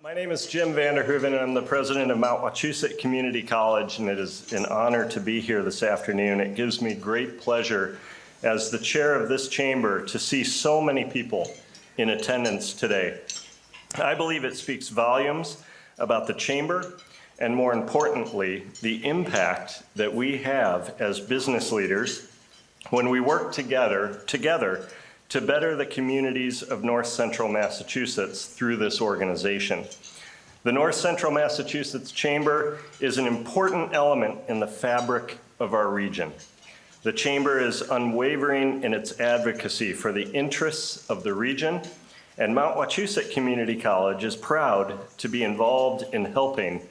My name is Jim Vanderhoeven, and I'm the president of Mount Wachusett Community College, and it is an honor to be here this afternoon. It gives me great pleasure as the chair of this chamber to see so many people in attendance today. I believe it speaks volumes about the chamber and, more importantly, the impact that we have as business leaders when we work together to better the communities of North Central Massachusetts through this organization. The North Central Massachusetts Chamber is an important element in the fabric of our region. The Chamber is unwavering in its advocacy for the interests of the region, and Mount Wachusett Community College is proud to be involved in helping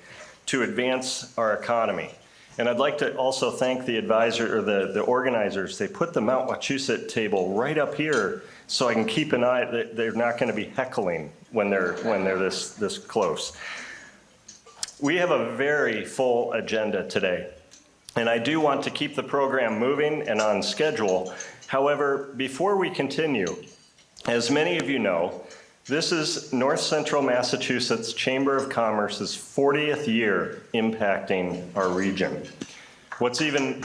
to advance our economy. And I'd like to also thank the the organizers. They put the Mount Wachusett table right up here so I can keep an eye that they're not going to be heckling when they're this close. We have a very full agenda today, and I do want to keep the program moving and on schedule. However, before we continue, as many of you know, this is North Central Massachusetts Chamber of Commerce's 40th year impacting our region. What's even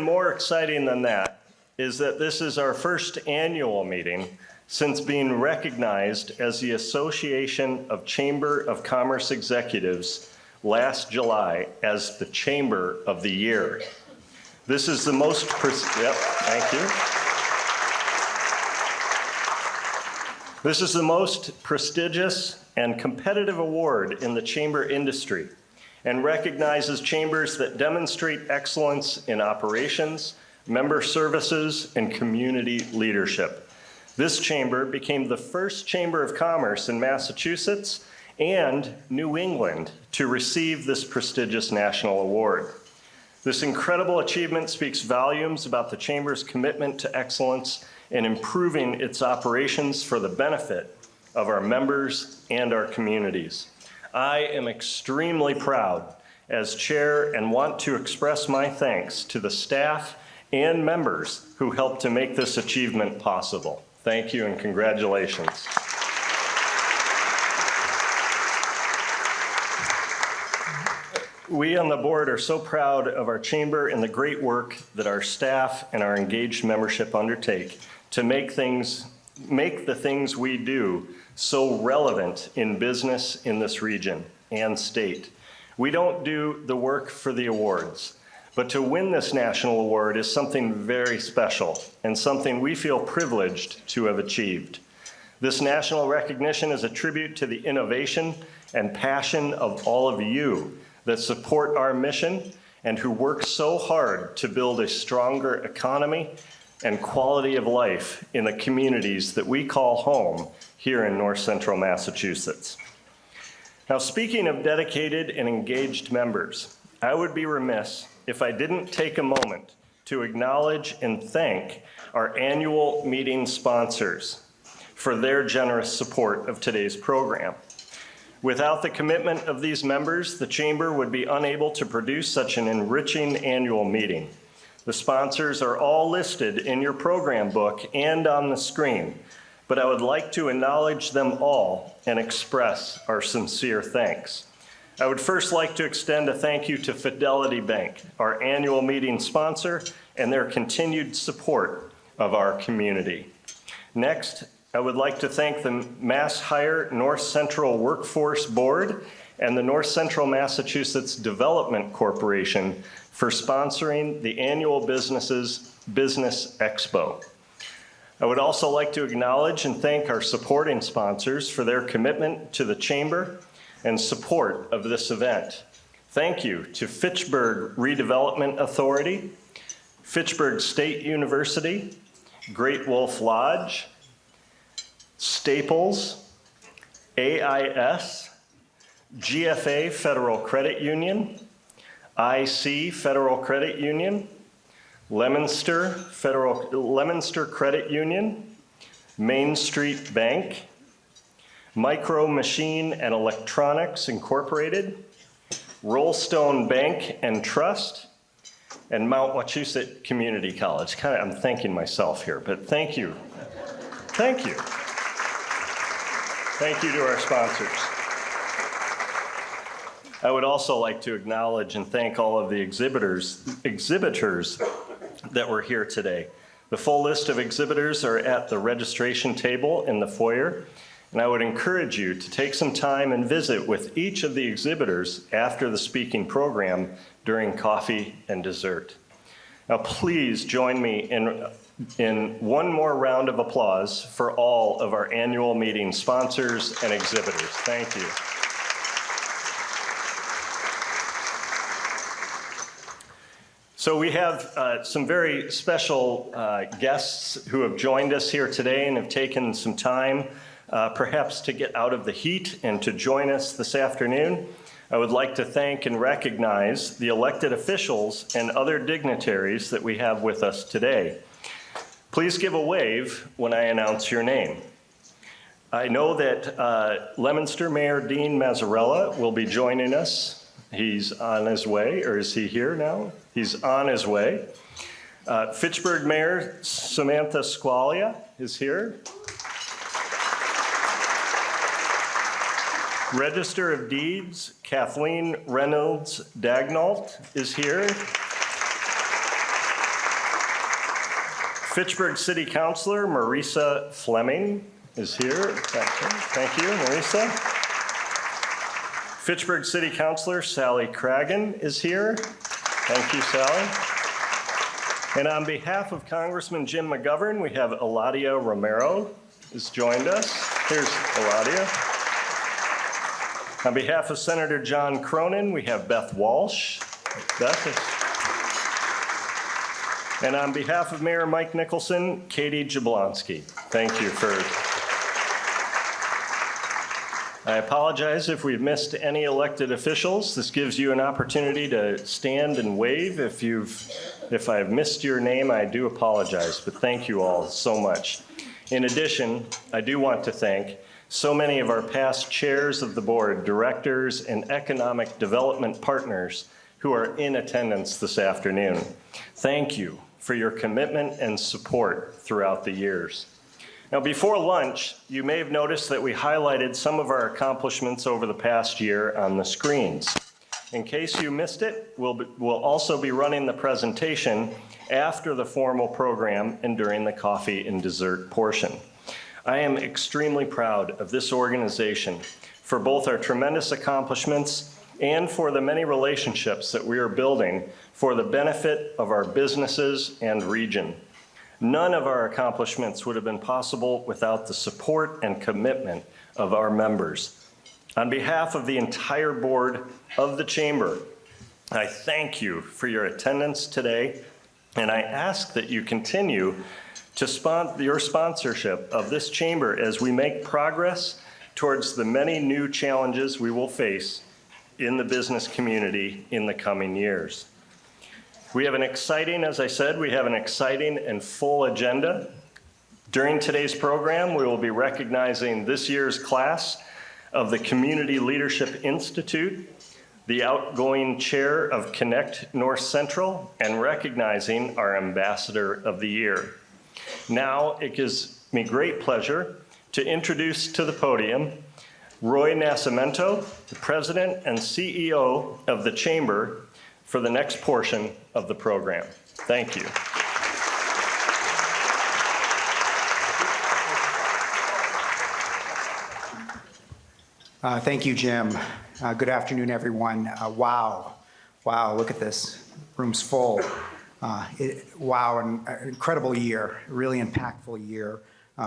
more exciting than that is that this is our first annual meeting since being recognized as the Association of Chamber of Commerce Executives last July as the Chamber of the Year. This is the most, thank you. This is the most prestigious and competitive award in the chamber industry and recognizes chambers that demonstrate excellence in operations, member services, and community leadership. This chamber became the first chamber of commerce in Massachusetts and New England to receive this prestigious national award. This incredible achievement speaks volumes about the Chamber's commitment to excellence and improving its operations for the benefit of our members and our communities. I am extremely proud as chair and want to express my thanks to the staff and members who helped to make this achievement possible. Thank you and congratulations. We on the board are so proud of our chamber and the great work that our staff and our engaged membership undertake to make the things we do so relevant in business in this region and state. We don't do the work for the awards, but to win this national award is something very special and something we feel privileged to have achieved. This national recognition is a tribute to the innovation and passion of all of you that support our mission and who work so hard to build a stronger economy and quality of life in the communities that we call home here in North Central Massachusetts. Now, speaking of dedicated and engaged members, I would be remiss if I didn't take a moment to acknowledge and thank our annual meeting sponsors for their generous support of today's program. Without the commitment of these members, the Chamber would be unable to produce such an enriching annual meeting. The sponsors are all listed in your program book and on the screen, but I would like to acknowledge them all and express our sincere thanks. I would first like to extend a thank you to Fidelity Bank, our annual meeting sponsor, and their continued support of our community. Next, I would like to thank the MassHire North Central Workforce Board and the North Central Massachusetts Development Corporation for sponsoring the annual Business Expo. I would also like to acknowledge and thank our supporting sponsors for their commitment to the Chamber and support of this event. Thank you to Fitchburg Redevelopment Authority, Fitchburg State University, Great Wolf Lodge, Staples, AIS, GFA Federal Credit Union, IC Federal Credit Union, Leominster Credit Union, Main Street Bank, Micro Machine and Electronics Incorporated, Rollstone Bank and Trust, and Mount Wachusett Community College. I'm thanking myself here, but thank you Thank you. Thank you to our sponsors. I would also like to acknowledge and thank all of the exhibitors that were here today. The full list of exhibitors are at the registration table in the foyer, and I would encourage you to take some time and visit with each of the exhibitors after the speaking program during coffee and dessert. Now please join me in one more round of applause for all of our annual meeting sponsors and exhibitors. Thank you. So we have some very special guests who have joined us here today and have taken some time perhaps to get out of the heat and to join us this afternoon. I would like to thank and recognize the elected officials and other dignitaries that we have with us today. Please give a wave when I announce your name. I know that Leominster Mayor Dean Mazzarella will be joining us. He's on his way, or is he here now? He's on his way. Fitchburg Mayor Samantha Squalia is here. Register of Deeds Kathleen Reynolds Dagnalt is here. Fitchburg City Councilor Marisa Fleming is here. Thank you, Marisa. Fitchburg City Councilor Sally Cragen is here. Thank you, Sally. And on behalf of Congressman Jim McGovern, we have Eladia Romero has joined us. Here's Eladia. On behalf of Senator John Cronin, we have Beth Walsh. Beth is. And on behalf of Mayor Mike Nicholson, Katie Jablonski. Thank you for. I apologize if we've missed any elected officials. This gives you an opportunity to stand and wave. If I've missed your name, I do apologize, but thank you all so much. In addition, I do want to thank so many of our past chairs of the board, directors, and economic development partners who are in attendance this afternoon. Thank you for your commitment and support throughout the years. Now, before lunch, you may have noticed that we highlighted some of our accomplishments over the past year on the screens. In case you missed it, we'll also be running the presentation after the formal program and during the coffee and dessert portion. I am extremely proud of this organization for both our tremendous accomplishments and for the many relationships that we are building for the benefit of our businesses and region. None of our accomplishments would have been possible without the support and commitment of our members. On behalf of the entire board of the Chamber, I thank you for your attendance today, and I ask that you continue to your sponsorship of this Chamber as we make progress towards the many new challenges we will face in the business community in the coming years. We have an exciting, as I said, we have an exciting and full agenda. During today's program, we will be recognizing this year's class of the Community Leadership Institute, the outgoing chair of Connect North Central, and recognizing our Ambassador of the Year. Now, it gives me great pleasure to introduce to the podium Roy Nascimento, the President and CEO of the Chamber, for the next portion of the program. Thank you. Thank you, Jim. Good afternoon, everyone. Wow, look at this. Room's full. Wow, an incredible year, a really impactful year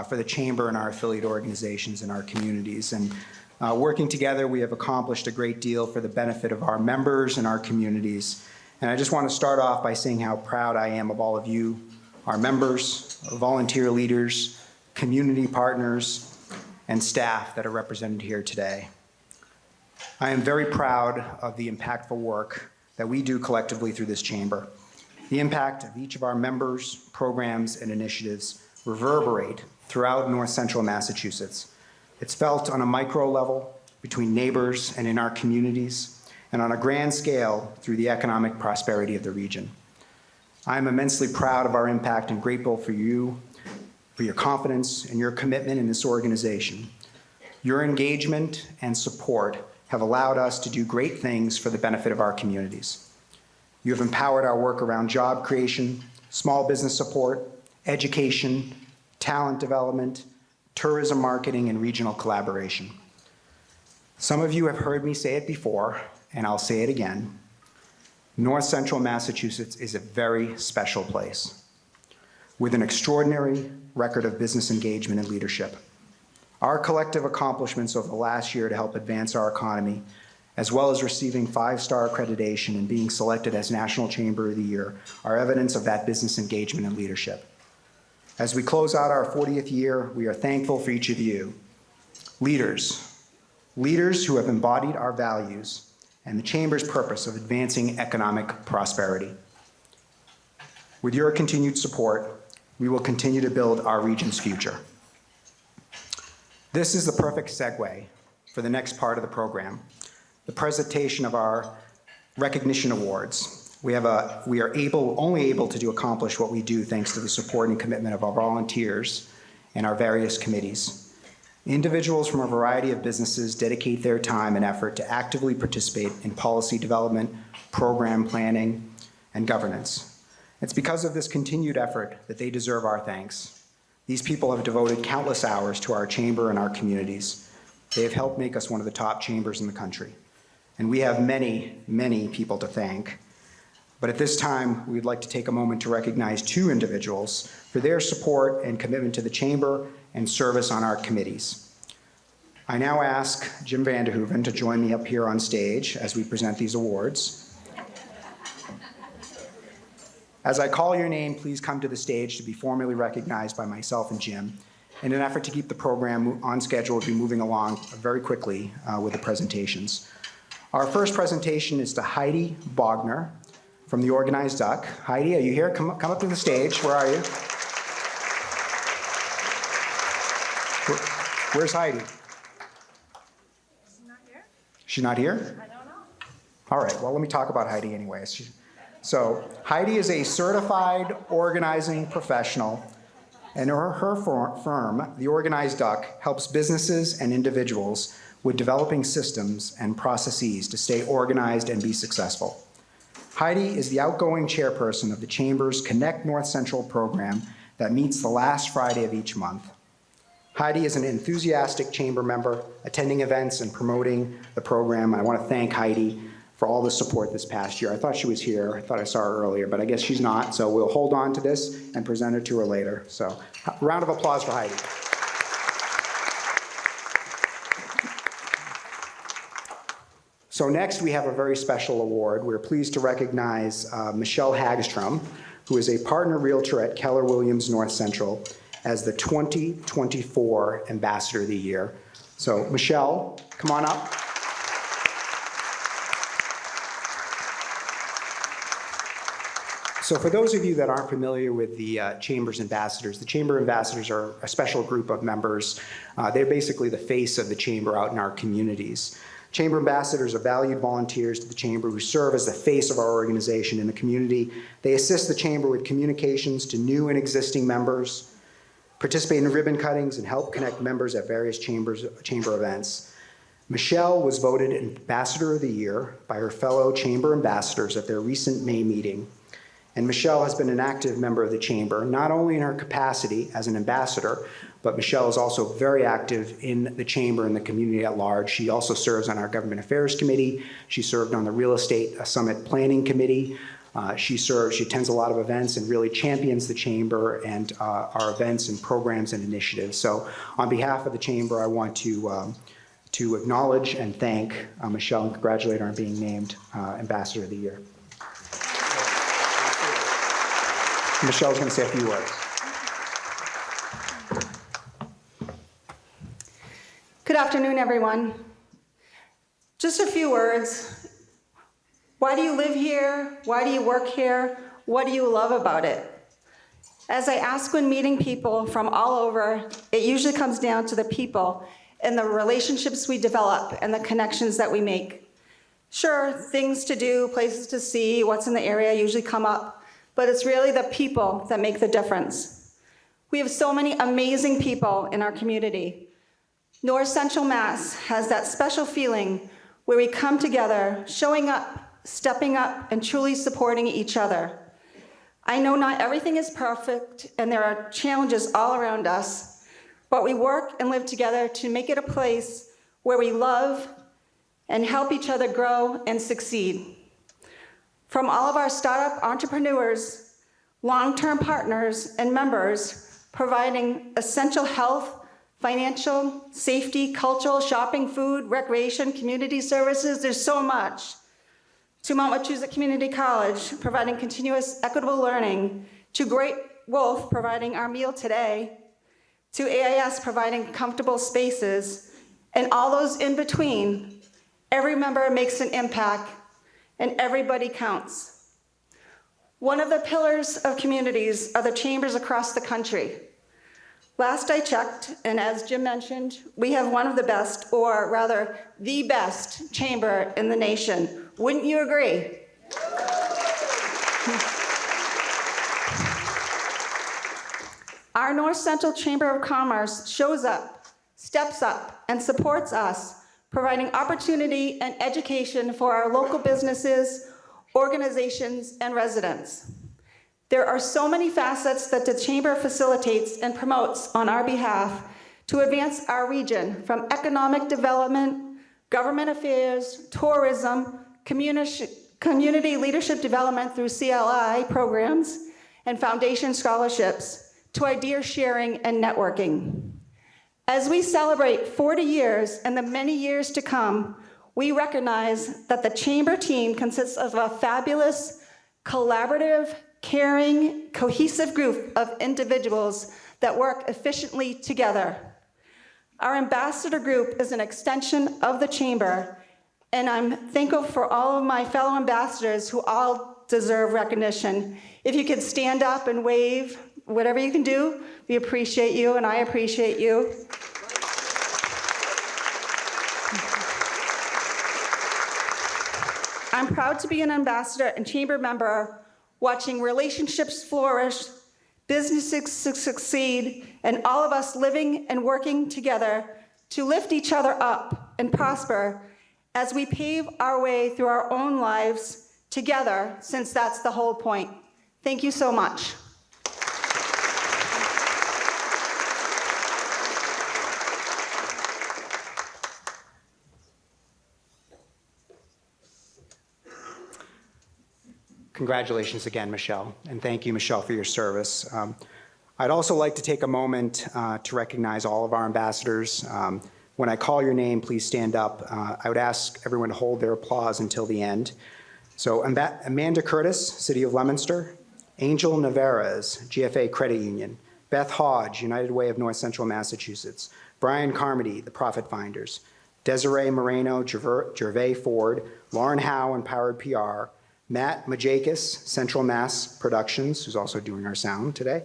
for the Chamber and our affiliate organizations in our communities. And working together, we have accomplished a great deal for the benefit of our members and our communities. And I just want to start off by saying how proud I am of all of you, our members, volunteer leaders, community partners, and staff that are represented here today. I am very proud of the impactful work that we do collectively through this Chamber. The impact of each of our members, programs, and initiatives reverberate throughout North Central Massachusetts. It's felt on a micro level between neighbors and in our communities, and on a grand scale through the economic prosperity of the region. I am immensely proud of our impact and grateful for you for your confidence and your commitment in this organization. Your engagement and support have allowed us to do great things for the benefit of our communities. You have empowered our work around job creation, small business support, education, talent development, tourism marketing, and regional collaboration. Some of you have heard me say it before, and I'll say it again. North Central Massachusetts is a very special place with an extraordinary record of business engagement and leadership. Our collective accomplishments over the last year to help advance our economy, as well as receiving 5-star accreditation and being selected as National Chamber of the Year, are evidence of that business engagement and leadership. As we close out our 40th year, we are thankful for each of you, leaders who have embodied our values and the Chamber's purpose of advancing economic prosperity. With your continued support, we will continue to build our region's future. This is the perfect segue for the next part of the program, the presentation of our recognition awards. We are only able to accomplish what we do thanks to the support and commitment of our volunteers and our various committees. Individuals from a variety of businesses dedicate their time and effort to actively participate in policy development, program planning, and governance. It's because of this continued effort that they deserve our thanks. These people have devoted countless hours to our chamber and our communities. They have helped make us one of the top chambers in the country. And we have many, many people to thank. But at this time, we'd like to take a moment to recognize 2 individuals for their support and commitment to the chamber and service on our committees. I now ask Jim Vanderhoeven to join me up here on stage as we present these awards. As I call your name, please come to the stage to be formally recognized by myself and Jim. In an effort to keep the program on schedule, we'll be moving along very quickly with the presentations. Our first presentation is to Heidi Bogner from the Organized Duck. Heidi, are you here? Come up to the stage. Where are you? Where's Heidi? She's not here? She's not here? I don't know. All right, well, let me talk about Heidi anyways. So Heidi is a certified organizing professional, and her firm, The Organized Duck, helps businesses and individuals with developing systems and processes to stay organized and be successful. Heidi is the outgoing chairperson of the Chamber's Connect North Central program that meets the last Friday of each month. Heidi is an enthusiastic Chamber member, attending events and promoting the program. I want to thank Heidi for all the support this past year. I thought she was here. I thought I saw her earlier, but I guess she's not, so we'll hold on to this and present it to her later. So, round of applause for Heidi. So next, we have a very special award. We're pleased to recognize Michelle Hagstrom, who is a partner realtor at Keller Williams North Central, as the 2024 Ambassador of the Year. So Michelle, come on up. So for those of you that aren't familiar with the Chamber's ambassadors, the Chamber ambassadors are a special group of members. They're basically the face of the Chamber out in our communities. Chamber ambassadors are valued volunteers to the Chamber who serve as the face of our organization in the community. They assist the Chamber with communications to new and existing members, participate in ribbon cuttings, and help connect members at various Chamber events. Michelle was voted Ambassador of the Year by her fellow Chamber ambassadors at their recent May meeting. And Michelle has been an active member of the Chamber, not only in her capacity as an ambassador, but Michelle is also very active in the Chamber and the community at large. She also serves on our Government Affairs Committee. She served on the Real Estate Summit Planning Committee. She attends a lot of events and really champions the Chamber and our events and programs and initiatives. So on behalf of the Chamber, I want to acknowledge and thank Michelle and congratulate her on being named Ambassador of the Year. Michelle's going to say a few words. Good afternoon, everyone. Just a few words. Why do you live here? Why do you work here? What do you love about it? As I ask when meeting people from all over, it usually comes down to the people and the relationships we develop and the connections that we make. Sure, things to do, places to see, what's in the area usually come up, but it's really the people that make the difference. We have so many amazing people in our community. North Central Mass has that special feeling where we come together, showing up, stepping up, and truly supporting each other. I know not everything is perfect, and there are challenges all around us, but we work and live together to make it a place where we love and help each other grow and succeed. From all of our startup entrepreneurs, long-term partners, and members, providing essential health, financial, safety, cultural, shopping, food, recreation, community services, there's so much. To Mount Wachusett Community College, providing continuous equitable learning, to Great Wolf, providing our meal today, to AIS, providing comfortable spaces, and all those in between, every member makes an impact, and everybody counts. One of the pillars of communities are the chambers across the country. Last I checked, and as Jim mentioned, we have one of the best, or rather, the best chamber in the nation. Wouldn't you agree? Our North Central Chamber of Commerce shows up, steps up, and supports us, providing opportunity and education for our local businesses, organizations, and residents. There are so many facets that the Chamber facilitates and promotes on our behalf to advance our region, from economic development, government affairs, tourism, community leadership development through CLI programs, and foundation scholarships, to idea sharing and networking. As we celebrate 40 years and the many years to come, we recognize that the Chamber team consists of a fabulous, collaborative, caring, cohesive group of individuals that work efficiently together. Our ambassador group is an extension of the Chamber, and I'm thankful for all of my fellow ambassadors who all deserve recognition. If you could stand up and wave, whatever you can do, we appreciate you, and I appreciate you. I'm proud to be an ambassador and Chamber member, watching relationships flourish, businesses succeed, and all of us living and working together to lift each other up and prosper as we pave our way through our own lives together, since that's the whole point. Thank you so much. Congratulations again, Michelle, and thank you, Michelle, for your service. I'd also like to take a moment to recognize all of our ambassadors. When I call your name, please stand up. I would ask everyone to hold their applause until the end. So Amanda Curtis, City of Leominster; Angel Navarez, GFA Credit Union; Beth Hodge, United Way of North Central Massachusetts; Brian Carmody, the Profit Finders; Desiree Moreno, Gervais Ford; Lauren Howe, Empowered PR; Matt Majakis, Central Mass Productions, who's also doing our sound today;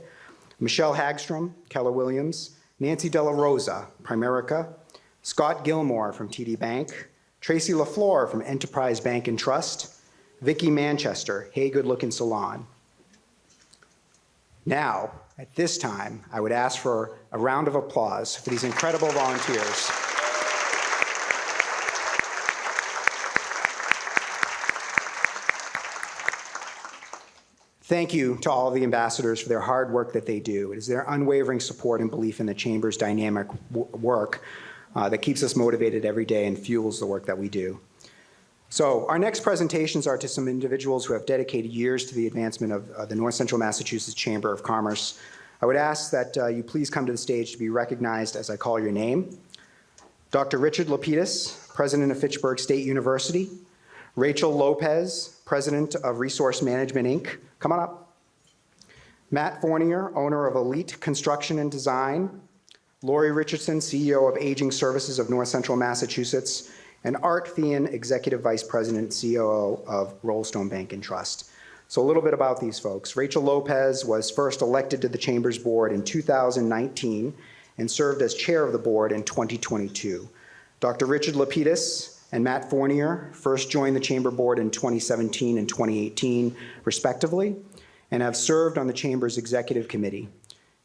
Michelle Hagstrom, Keller Williams; Nancy Della Rosa, Primerica; Scott Gilmore from TD Bank; Tracy LaFleur from Enterprise Bank and Trust; Vicki Manchester, Hey Good Looking Salon. Now, at this time, I would ask for a round of applause for these incredible volunteers. Thank you to all of the ambassadors for their hard work that they do. It is their unwavering support and belief in the Chamber's dynamic work that keeps us motivated every day and fuels the work that we do. So our next presentations are to some individuals who have dedicated years to the advancement of the North Central Massachusetts Chamber of Commerce. I would ask that you please come to the stage to be recognized as I call your name. Dr. Richard Lapidus, President of Fitchburg State University; Rachel Lopez, President of Resource Management, Inc. Come on up. Matt Fournier, owner of Elite Construction and Design; Lori Richardson, CEO of Aging Services of North Central Massachusetts; and Art Thean, Executive Vice President, COO of Rollstone Bank and Trust. So a little bit about these folks. Rachel Lopez was first elected to the Chamber's board in 2019 and served as chair of the board in 2022. Dr. Richard Lapidus and Matt Fournier first joined the Chamber board in 2017 and 2018, respectively, and have served on the Chamber's executive committee.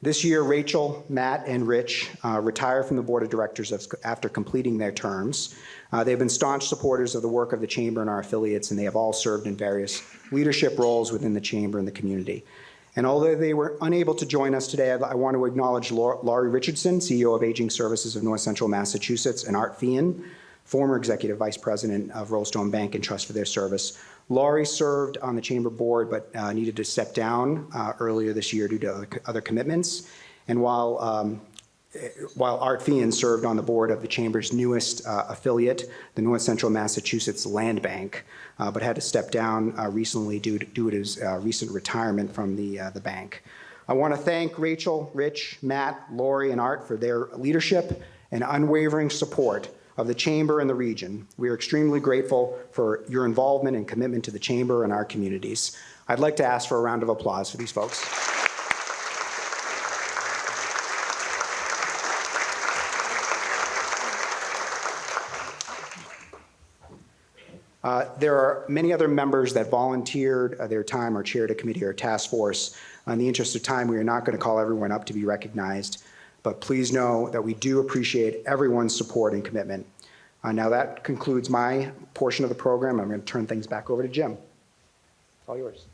This year, Rachel, Matt, and Rich retire from the Board of Directors after completing their terms. They've been staunch supporters of the work of the Chamber and our affiliates, and they have all served in various leadership roles within the Chamber and the community. And although they were unable to join us today, I want to acknowledge Laurie Richardson, CEO of Aging Services of North Central Massachusetts, and Art Fian, former Executive Vice President of Rollstone Bank and Trust, for their service. Laurie served on the Chamber Board, but needed to step down earlier this year due to other commitments. And while Art Fian served on the board of the Chamber's newest affiliate, the North Central Massachusetts Land Bank, but had to step down recently due to his recent retirement from the bank. I want to thank Rachel, Rich, Matt, Laurie, and Art for their leadership and unwavering support of the Chamber and the region. We are extremely grateful for your involvement and commitment to the Chamber and our communities. I'd like to ask for a round of applause for these folks. There are many other members that volunteered their time or chaired a committee or task force. In the interest of time, we are not going to call everyone up to be recognized, but please know that we do appreciate everyone's support and commitment. Now that concludes my portion of the program. I'm going to turn things back over to Jim. It's all yours.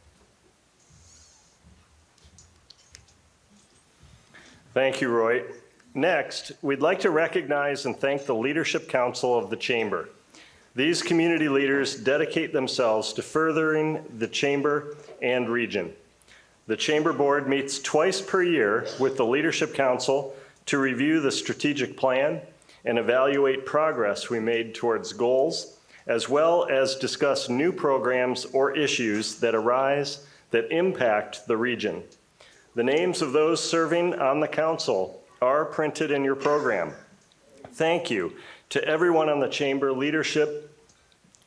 Thank you, Roy. Next, we'd like to recognize and thank the Leadership Council of the Chamber. These community leaders dedicate themselves to furthering the Chamber and region. The Chamber Board meets twice per year with the Leadership Council to review the strategic plan and evaluate progress we made towards goals, as well as discuss new programs or issues that arise that impact the region. The names of those serving on the council are printed in your program. Thank you to everyone on the Chamber Leadership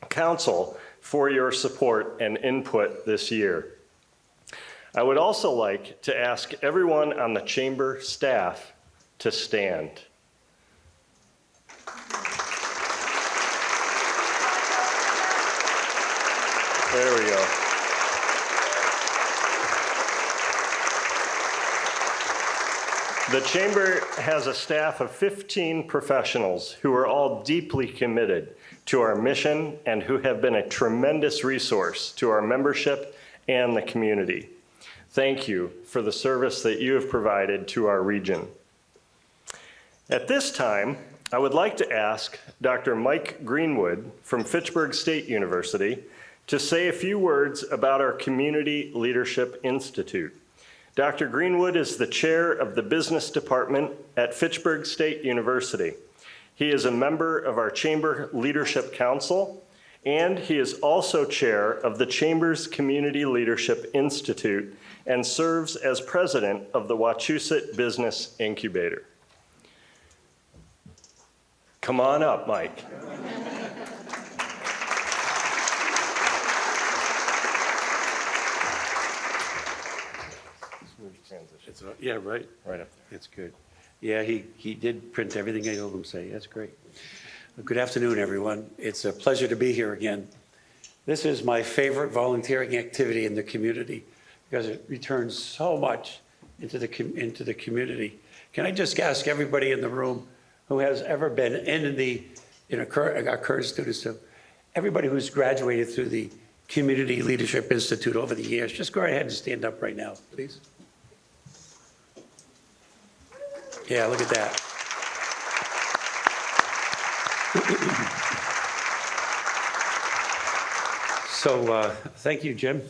Council for your support and input this year. I would also like to ask everyone on the Chamber staff to stand. There we go. The Chamber has a staff of 15 professionals who are all deeply committed to our mission and who have been a tremendous resource to our membership and the community. Thank you for the service that you have provided to our region. At this time, I would like to ask Dr. Mike Greenwood from Fitchburg State University to say a few words about our Community Leadership Institute. Dr. Greenwood is the chair of the business department at Fitchburg State University. He is a member of our Chamber Leadership Council, and he is also chair of the Chamber's Community Leadership Institute and serves as president of the Wachusett Business Incubator. Come on up, Mike. Yeah, right. Right up there. That's good. Yeah, he did print everything I told him to say. That's great. Good afternoon, everyone. It's a pleasure to be here again. This is my favorite volunteering activity in the community because it returns so much into the community. Can I just ask everybody in the room who has ever been our current students, so everybody who's graduated through the Community Leadership Institute over the years, just go ahead and stand up right now, please. Yeah, look at that. So thank you, Jim.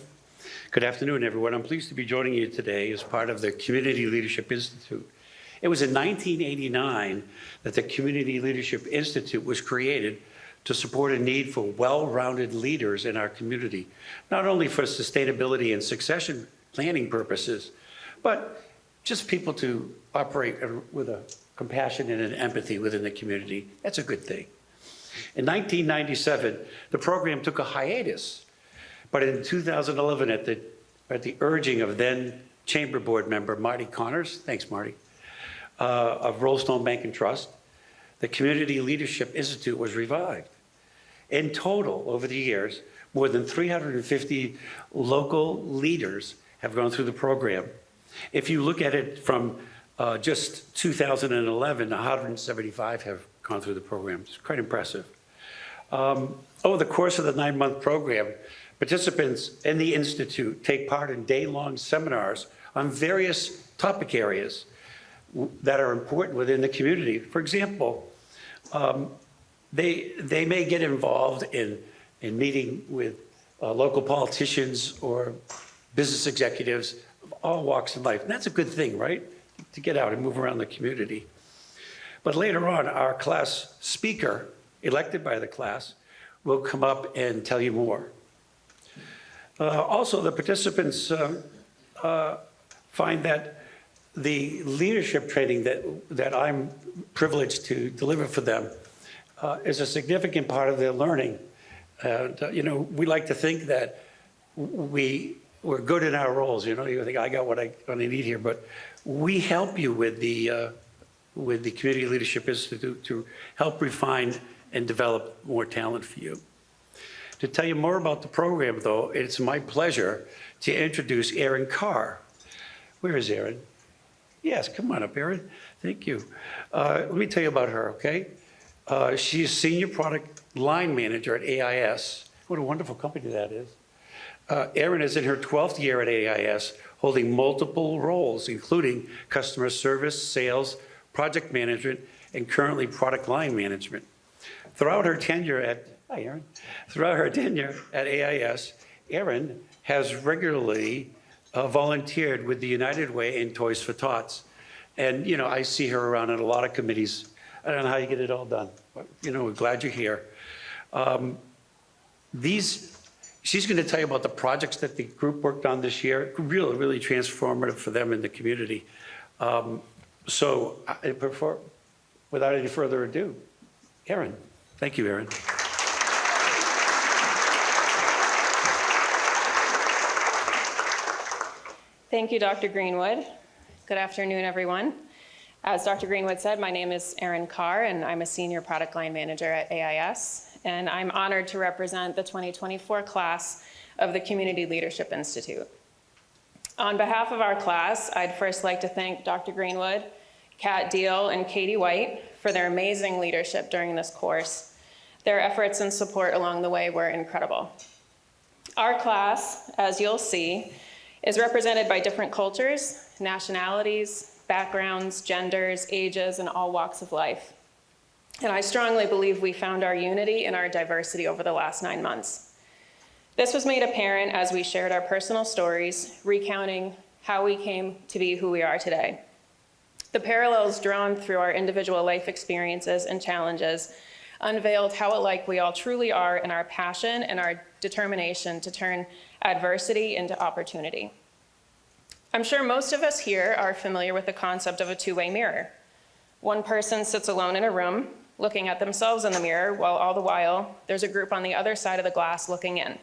Good afternoon, everyone. I'm pleased to be joining you today as part of the Community Leadership Institute. It was in 1989 that the Community Leadership Institute was created to support a need for well-rounded leaders in our community, not only for sustainability and succession planning purposes, but just people to operate with a compassion and an empathy within the community. That's a good thing. In 1997, the program took a hiatus, but in 2011, at the urging of then Chamber Board member Marty Connors, thanks Marty, of Rollstone Bank and Trust, the Community Leadership Institute was revived. In total, over the years, more than 350 local leaders have gone through the program. If you look at it from just 2011, 175 have gone through the program. It's quite impressive. Over the course of the 9-month program, participants in the Institute take part in day-long seminars on various topic areas that are important within the community. For example, they may get involved in meeting with local politicians or business executives of all walks of life. And that's a good thing, right? To get out and move around the community. But later on, our class speaker, elected by the class, will come up and tell you more. Also, the participants find that the leadership training that I'm privileged to deliver for them is a significant part of their learning. You know, we like to think that we're good in our roles. You know, you think I got what I need here, but we help you with the Community Leadership Institute to help refine and develop more talent for you. To tell you more about the program, though, it's my pleasure to introduce Erin Carr. Where is Erin? Yes, come on up, Erin. Thank you. Let me tell you about her, okay? She's Senior Product Line Manager at AIS. What a wonderful company that is. Erin is in her 12th year at AIS, holding multiple roles, including customer service, sales, project management, and currently product line management. Throughout her tenure at AIS, Erin has regularly volunteered with the United Way and Toys for Tots. And, you know, I see her around in a lot of committees. I don't know how you get it all done, but, you know, we're glad you're here. She's going to tell you about the projects that the group worked on this year, really, really transformative for them in the community. Without any further ado, Erin. Thank you, Erin. Thank you, Dr. Greenwood. Good afternoon, everyone. As Dr. Greenwood said, my name is Erin Carr, and I'm a Senior Product Line Manager at AIS, and I'm honored to represent the 2024 class of the Community Leadership Institute. On behalf of our class, I'd first like to thank Dr. Greenwood, Kat Deal, and Katie White for their amazing leadership during this course. Their efforts and support along the way were incredible. Our class, as you'll see, is represented by different cultures, nationalities, backgrounds, genders, ages, and all walks of life. And I strongly believe we found our unity and our diversity over the last 9 months. This was made apparent as we shared our personal stories, recounting how we came to be who we are today. The parallels drawn through our individual life experiences and challenges unveiled how alike we all truly are in our passion and our determination to turn adversity into opportunity. I'm sure most of us here are familiar with the concept of a two-way mirror. One person sits alone in a room, looking at themselves in the mirror, while all the while, there's a group on the other side of the glass looking in.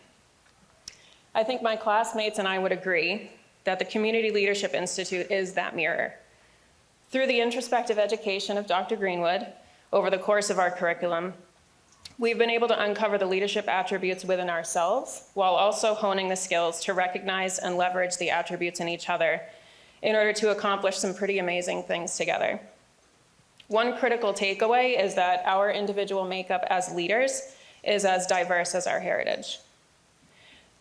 I think my classmates and I would agree that the Community Leadership Institute is that mirror. Through the introspective education of Dr. Greenwood, over the course of our curriculum, we've been able to uncover the leadership attributes within ourselves, while also honing the skills to recognize and leverage the attributes in each other in order to accomplish some pretty amazing things together. One critical takeaway is that our individual makeup as leaders is as diverse as our heritage.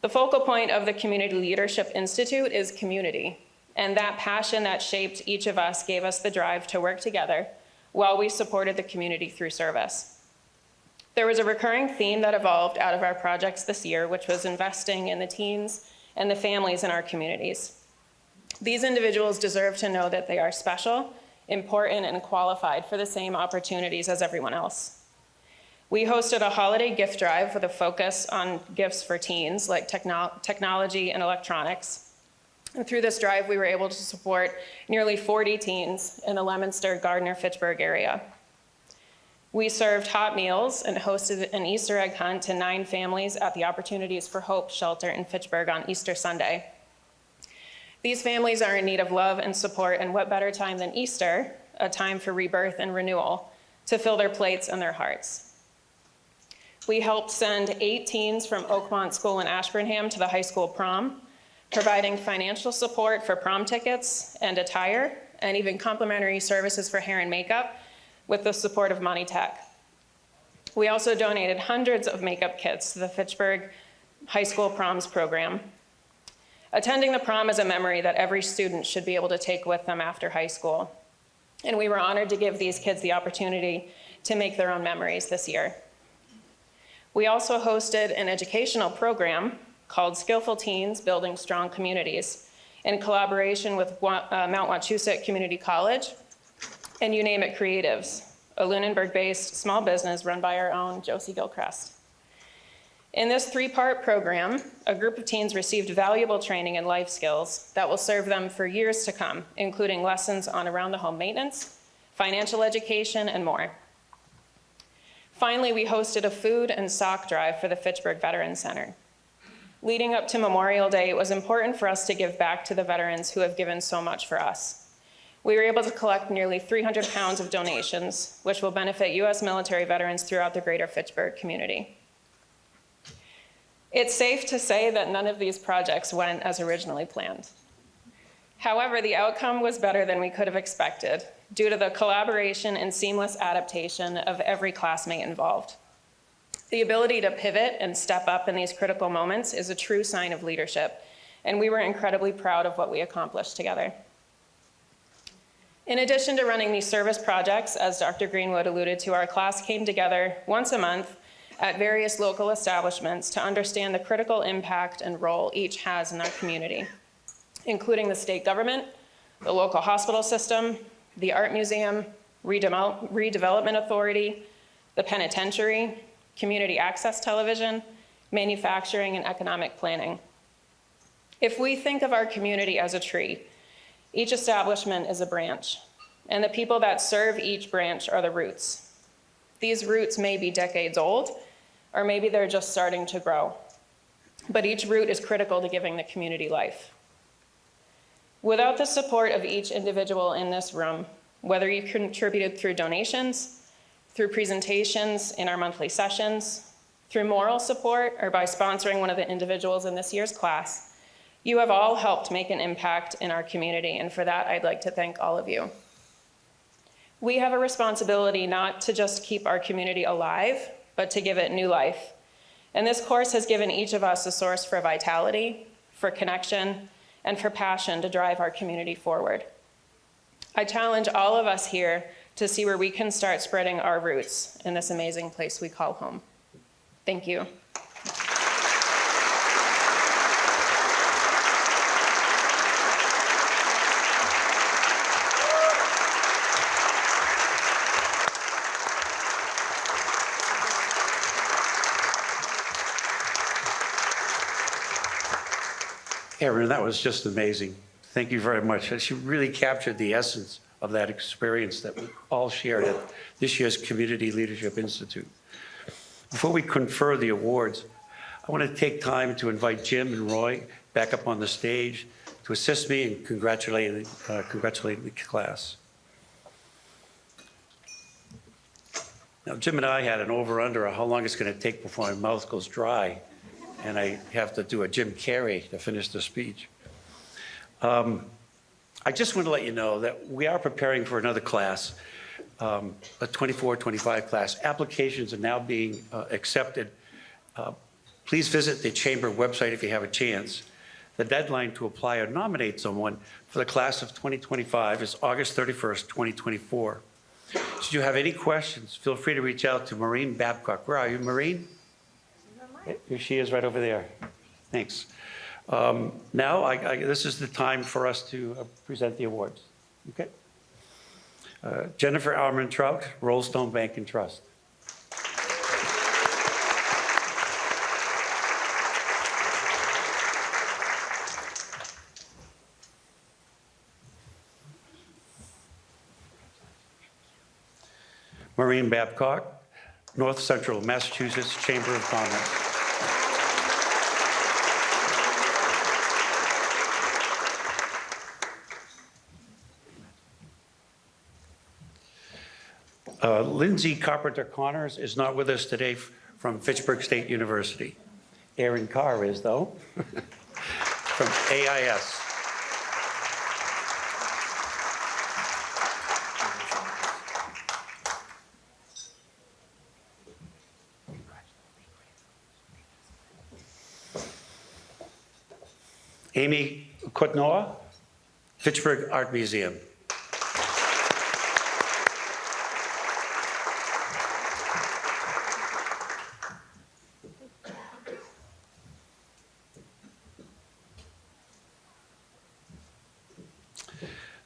The focal point of the Community Leadership Institute is community, and that passion that shaped each of us gave us the drive to work together while we supported the community through service. There was a recurring theme that evolved out of our projects this year, which was investing in the teens and the families in our communities. These individuals deserve to know that they are special, important, and qualified for the same opportunities as everyone else. We hosted a holiday gift drive with a focus on gifts for teens, like technology and electronics. And through this drive, we were able to support nearly 40 teens in the Leominster, Gardner, Fitchburg area. We served hot meals and hosted an Easter egg hunt to 9 families at the Opportunities for Hope shelter in Fitchburg on Easter Sunday. These families are in need of love and support, and what better time than Easter, a time for rebirth and renewal, to fill their plates and their hearts. We helped send 8 teens from Oakmont School in Ashburnham to the high school prom, providing financial support for prom tickets and attire, and even complimentary services for hair and makeup with the support of Money Tech. We also donated hundreds of makeup kits to the Fitchburg High School Proms program. Attending the prom is a memory that every student should be able to take with them after high school. And we were honored to give these kids the opportunity to make their own memories this year. We also hosted an educational program called Skillful Teens Building Strong Communities in collaboration with Mount Wachusett Community College and You Name It Creatives, a Lunenburg-based small business run by our own Josie Gilchrist. In this three-part program, a group of teens received valuable training in life skills that will serve them for years to come, including lessons on around-the-home maintenance, financial education, and more. Finally, we hosted a food and sock drive for the Fitchburg Veterans Center. Leading up to Memorial Day, it was important for us to give back to the veterans who have given so much for us. We were able to collect nearly 300 pounds of donations, which will benefit U.S. military veterans throughout the greater Fitchburg community. It's safe to say that none of these projects went as originally planned. However, the outcome was better than we could have expected due to the collaboration and seamless adaptation of every classmate involved. The ability to pivot and step up in these critical moments is a true sign of leadership, and we were incredibly proud of what we accomplished together. In addition to running these service projects, as Dr. Greenwood alluded to, our class came together once a month at various local establishments to understand the critical impact and role each has in our community, including the state government, the local hospital system, the art museum, redevelopment authority, the penitentiary, community access television, manufacturing, and economic planning. If we think of our community as a tree, each establishment is a branch, and the people that serve each branch are the roots. These roots may be decades old, or maybe they're just starting to grow, but each root is critical to giving the community life. Without the support of each individual in this room, whether you contributed through donations, through presentations in our monthly sessions, through moral support, or by sponsoring one of the individuals in this year's class, you have all helped make an impact in our community, and for that, I'd like to thank all of you. We have a responsibility not to just keep our community alive, but to give it new life. And this course has given each of us a source for vitality, for connection, and for passion to drive our community forward. I challenge all of us here to see where we can start spreading our roots in this amazing place we call home. Thank you. Erin, that was just amazing. Thank you very much. She really captured the essence of that experience that we all shared at this year's Community Leadership Institute. Before we confer the awards, I want to take time to invite Jim and Roy back up on the stage to assist me in congratulating the class. Now, Jim and I had an over-under of how long it's going to take before my mouth goes dry, and I have to do a Jim Carrey to finish the speech. I just want to let you know that we are preparing for another class, a 24-25 class. Applications are now being accepted. Please visit the Chamber website if you have a chance. The deadline to apply or nominate someone for the class of 2025 is August 31st, 2024. Should you have any questions, feel free to reach out to Maureen Babcock. Where are you, Maureen? Here she is right over there. Thanks. Now, this is the time for us to present the awards. Okay. Jennifer Almond-Trout, Rollstone Bank and Trust. Maureen Babcock, North Central Massachusetts Chamber of Commerce. Lindsay Carpenter-Connors is not with us today from Fitchburg State University. Erin Carr is, though. from AIS. Amy Kotnoa, Fitchburg Art Museum.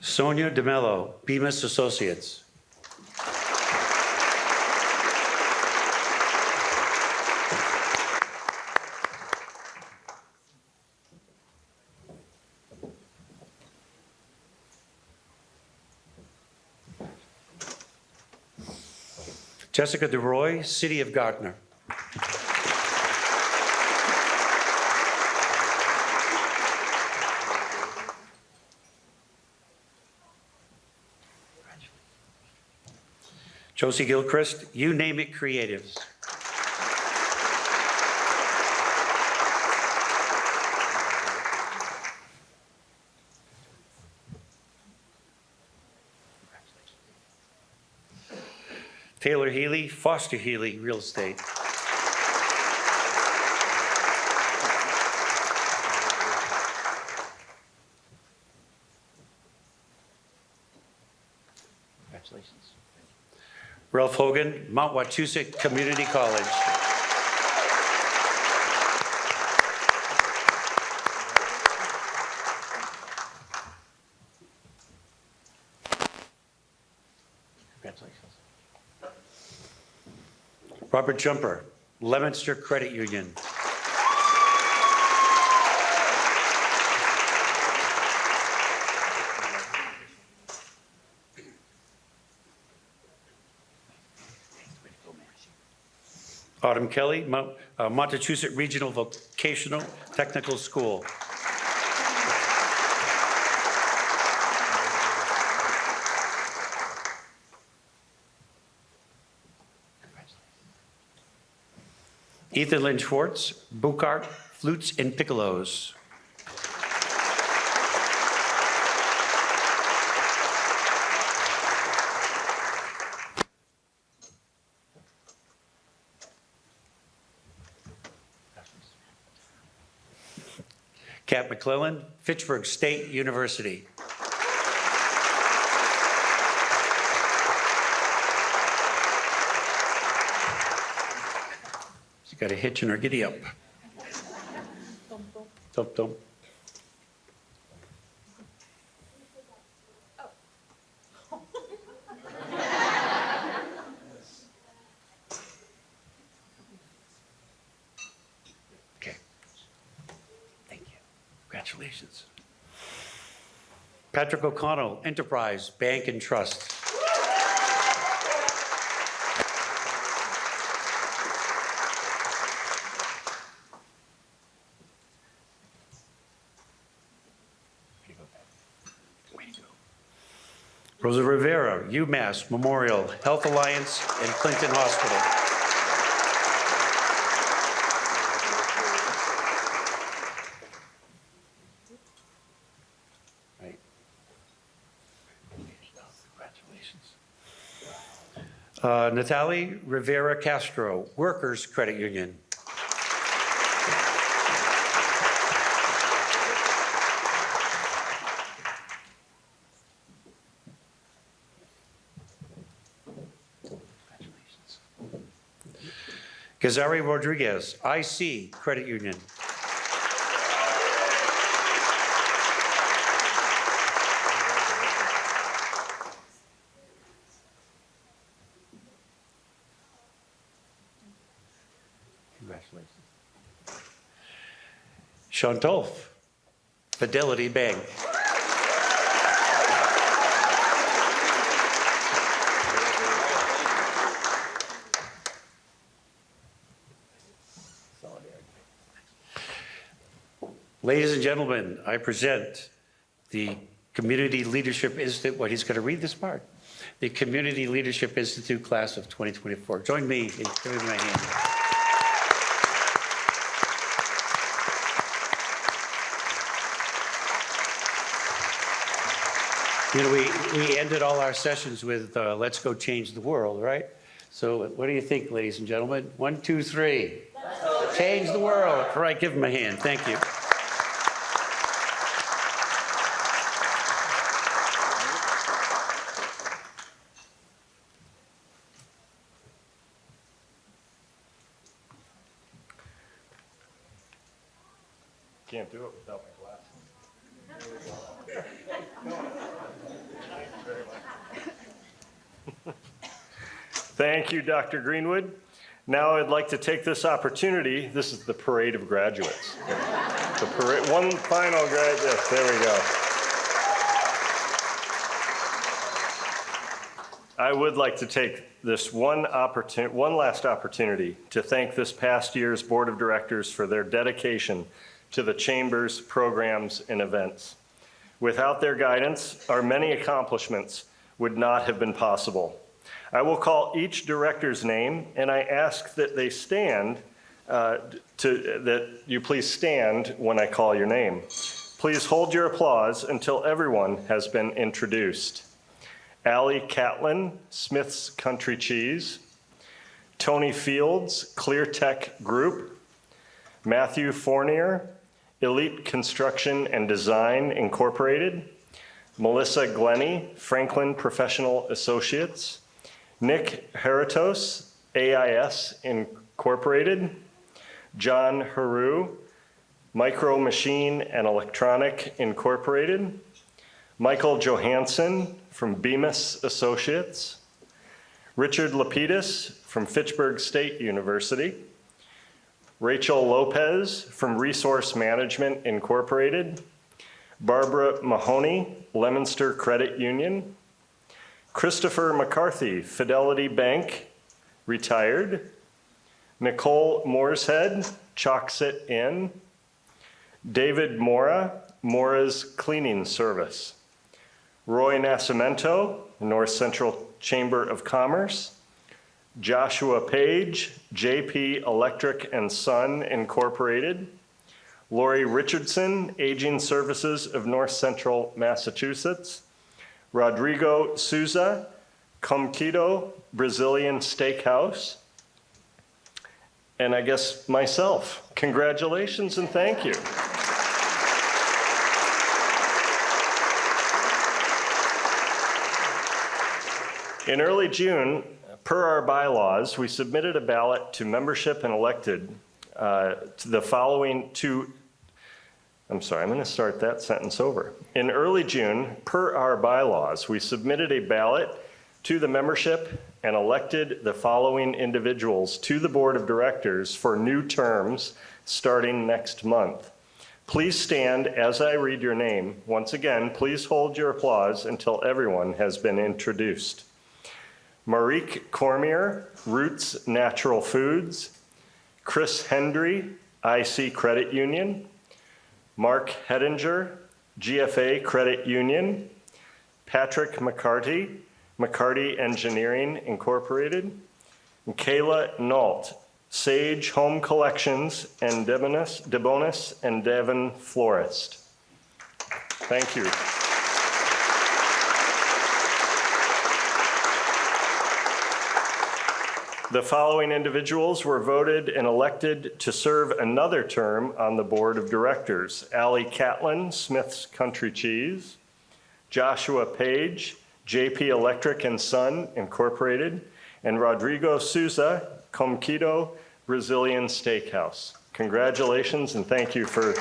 Sonia DeMello, Bemis Associates. Jessica DeRoy, City of Gardner. Josie Gilchrist, You Name It Creatives. Taylor Healy, Foster Healy Real Estate. Congratulations. Ralph Hogan, Mount Wachusett Community College. Congratulations. Robert Jumper, Leominster Credit Union. Autumn Kelly, Montechusett Regional Vocational Technical School. Ethan Lynn Schwartz, Buchart Flutes and Piccolos. Kat McClellan, Fitchburg State University. She's got a hitch in her giddy up. Thump, thump. Okay. Thank you. Congratulations. Patrick O'Connell, Enterprise Bank and Trust. Rosa Rivera, UMass Memorial Health Alliance and Clinton Hospital. Right. Congratulations. Natalie Rivera Castro, Workers Credit Union. Gazari Rodriguez, IC Credit Union. Congratulations. Shantolf, Fidelity Bank. Ladies and gentlemen, I present the Community Leadership Institute. Well, he's going to read this part. The Community Leadership Institute Class of 2024. Join me in giving my hand. You know, we ended all our sessions with let's go change the world, right? So what do you think, ladies and gentlemen? 1, 2, 3. Let's go change the world. All right, give them a hand. Thank you. Can't do it without my glasses. Thank you, Dr. Greenwood. Now I'd like to take this opportunity, this is the parade of graduates. The parade, one final graduate, there we go. I would like to take this one last opportunity to thank this past year's Board of Directors for their dedication to the Chamber's programs and events. Without their guidance, our many accomplishments would not have been possible. I will call each director's name, and I ask that they stand, that you please stand when I call your name. Please hold your applause until everyone has been introduced. Allie Catlin, Smith's Country Cheese. Tony Fields, Clear Tech Group. Matthew Fournier, Elite Construction and Design Incorporated. Melissa Glenny, Franklin Professional Associates. Nick Heritos, AIS Incorporated. John Haru, Micro Machine and Electronic Incorporated. Michael Johansson from Bemis Associates. Richard Lapidus from Fitchburg State University. Rachel Lopez from Resource Management Incorporated. Barbara Mahoney, Leominster Credit Union. Christopher McCarthy, Fidelity Bank, retired. Nicole Mooreshead, Chocksit Inn. David Mora, Mora's Cleaning Service. Roy Nascimento, North Central Chamber of Commerce. Joshua Page, JP Electric and Son Incorporated. Lori Richardson, Aging Services of North Central Massachusetts. Rodrigo Souza, Comquito Brazilian Steakhouse. And I guess myself, congratulations and thank you. In early June, per our bylaws, we submitted a ballot to membership and elected to the following two. I'm sorry, I'm going to start that sentence over. In early June, per our bylaws, we submitted a ballot to the membership and elected the following individuals to the Board of Directors for new terms starting next month. Please stand as I read your name. Once again, please hold your applause until everyone has been introduced. Marique Cormier, Roots Natural Foods. Chris Hendry, IC Credit Union. Mark Hedinger, GFA Credit Union. Patrick McCarty, McCarty Engineering Incorporated. And Kayla Nault, Sage Home Collections and Debonis and Devon Florist. Thank you. The following individuals were voted and elected to serve another term on the Board of Directors. Allie Catlin, Smith's Country Cheese. Joshua Page, JP Electric and Son Incorporated. And Rodrigo Souza, Comquito Brazilian Steakhouse. Congratulations and thank you for.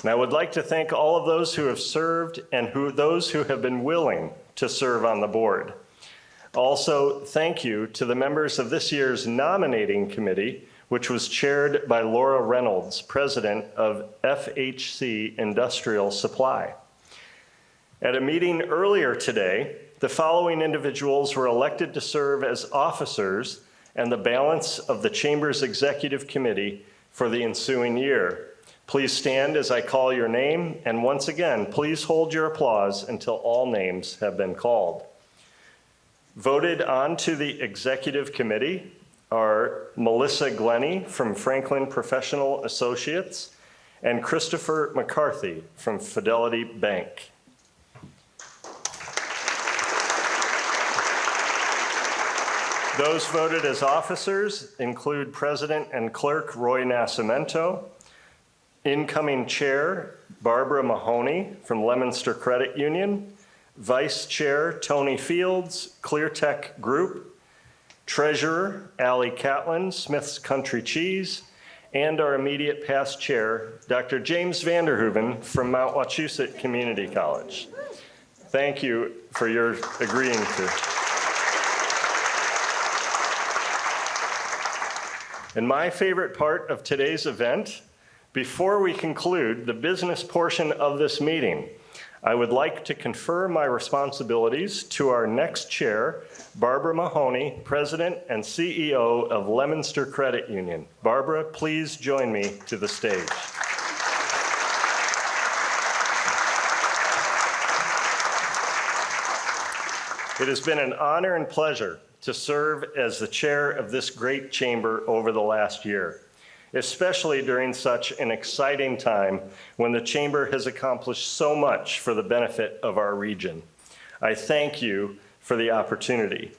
And I would like to thank all of those who have served and those who have been willing to serve on the board. Also, thank you to the members of this year's nominating committee, which was chaired by Laura Reynolds, president of FHC Industrial Supply. At a meeting earlier today, the following individuals were elected to serve as officers and the balance of the Chamber's Executive Committee for the ensuing year. Please stand as I call your name, and once again, please hold your applause until all names have been called. Voted onto the Executive Committee are Melissa Glenny from Franklin Professional Associates and Christopher McCarthy from Fidelity Bank. Those voted as officers include President and Clerk Roy Nascimento, incoming Chair Barbara Mahoney from Leominster Credit Union, Vice Chair Tony Fields, ClearTech Group, Treasurer Allie Catlin, Smith's Country Cheese, and our immediate past chair, Dr. James Vanderhoeven from Mount Wachusett Community College. Thank you for your agreeing to. And my favorite part of today's event, before we conclude the business portion of this meeting, I would like to confer my responsibilities to our next chair, Barbara Mahoney, President and CEO of Leominster Credit Union. Barbara, please join me to the stage. It has been an honor and pleasure to serve as the chair of this great chamber over the last year, especially during such an exciting time when the chamber has accomplished so much for the benefit of our region. I thank you for the opportunity.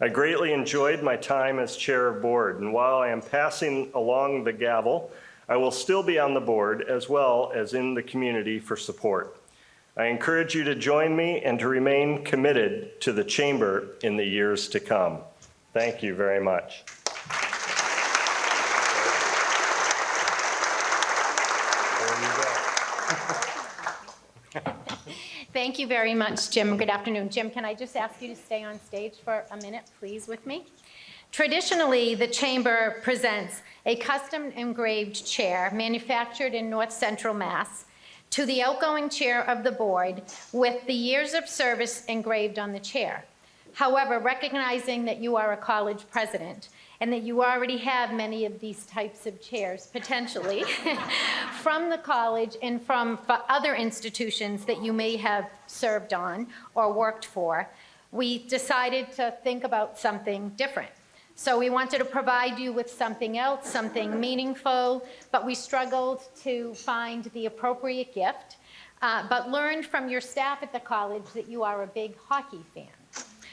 I greatly enjoyed my time as chair of board, and while I am passing along the gavel, I will still be on the board as well as in the community for support. I encourage you to join me and to remain committed to the chamber in the years to come. Thank you very much. Thank you very much, Jim. Good afternoon. Jim, can I just ask you to stay on stage for a minute, please, with me? Traditionally, the Chamber presents a custom engraved chair manufactured in North Central Mass to the outgoing chair of the board with the years of service engraved on the chair. However, recognizing that you are a college president and that you already have many of these types of chairs, potentially, from the college and from other institutions that you may have served on or worked for, we decided to think about something different. So we wanted to provide you with something else, something meaningful, but we struggled to find the appropriate gift, but learned from your staff at the college that you are a big hockey fan.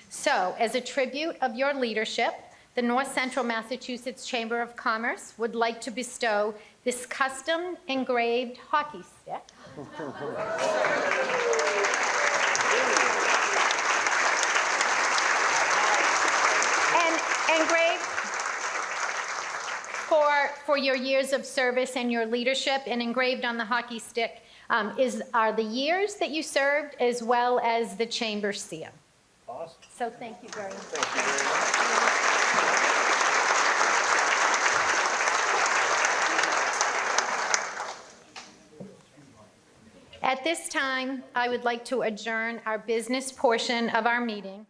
So as a tribute of your leadership, the North Central Massachusetts Chamber of Commerce would like to bestow this custom engraved hockey stick. And engraved for your years of service and your leadership, and engraved on the hockey stick are the years that you served as well as the chamber seal. Awesome. So thank you very much. Thank you very much. At this time, I would like to adjourn our business portion of our meeting.